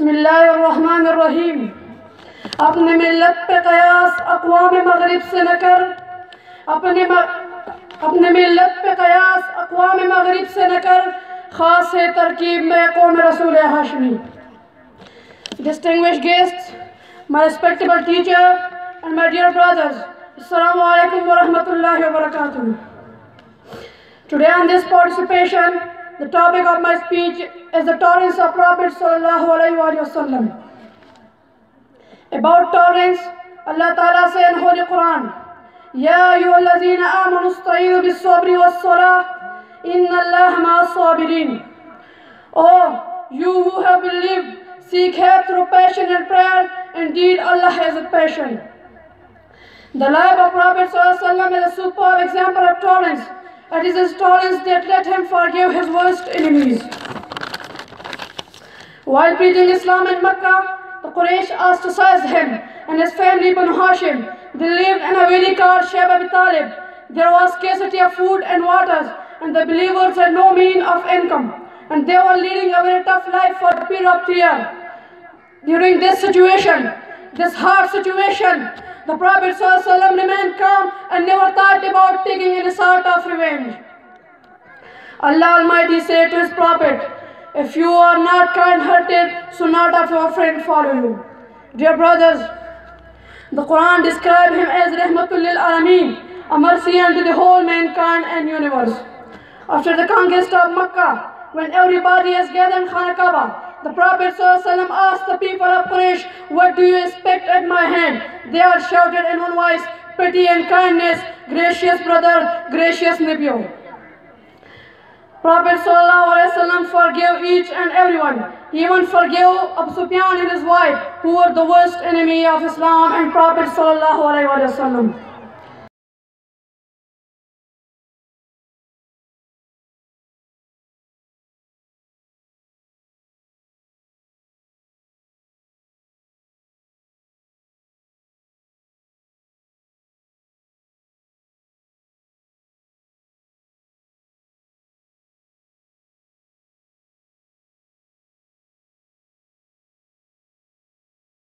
बिस्मिल्लाहिर्रहमानिर्रहीम। अपने मिल्लत पे कयास अक़वाम मग़रिब से न कर, अपने मिल्लत पे कयास अक़वाम मग़रिब से न कर, ख़ास है तरकीब में क़ौम रसूल Hashmi. Distinguished guests, my respectable teacher and my dear brothers, Assalamu alaikum wa rahmatullahi wa barakatuh. Today on this participation, the topic of my speech is the tolerance of Prophet sallallahu alaihi wasallam. About tolerance, Allah Ta'ala says in Holy Quran, Ya ayyuhallazina amanu ista'inu bis-sabri was-salah, inna Allaha ma'as-sabirin. Oh, you who have believed, seek help through passion and prayer. Indeed, Allah has a passion. The life of Prophet ﷺ is a superb example of tolerance. It is his tolerance that let him forgive his worst enemies. While preaching Islam in Mecca, the Quraysh ostracized him and his family Banu Hashim. They lived in a valley called Shaib Abi Talib. There was scarcity of food and waters, and the believers had no means of income, and they were leading a very tough life for a period of 3 years. During this situation, this hard situation, the Prophet ﷺ remained calm and never thought about taking any sort of revenge. Allah Almighty said to His Prophet, if you are not kind-hearted, so not of your friend follow you. Dear brothers, the Quran described him as Rahmatul lil Alameen, a mercy unto the whole mankind and universe. After the conquest of Makkah, when everybody is gathered in Khana Kaaba, the Prophet ﷺ asked the people of Quraysh, what do you expect at my hand? They all shouted in one voice, pity and kindness, gracious brother, gracious nephew. Prophet ﷺ forgave each and everyone. He even forgave Abu Sufyan and his wife, who were the worst enemy of Islam and Prophet ﷺ.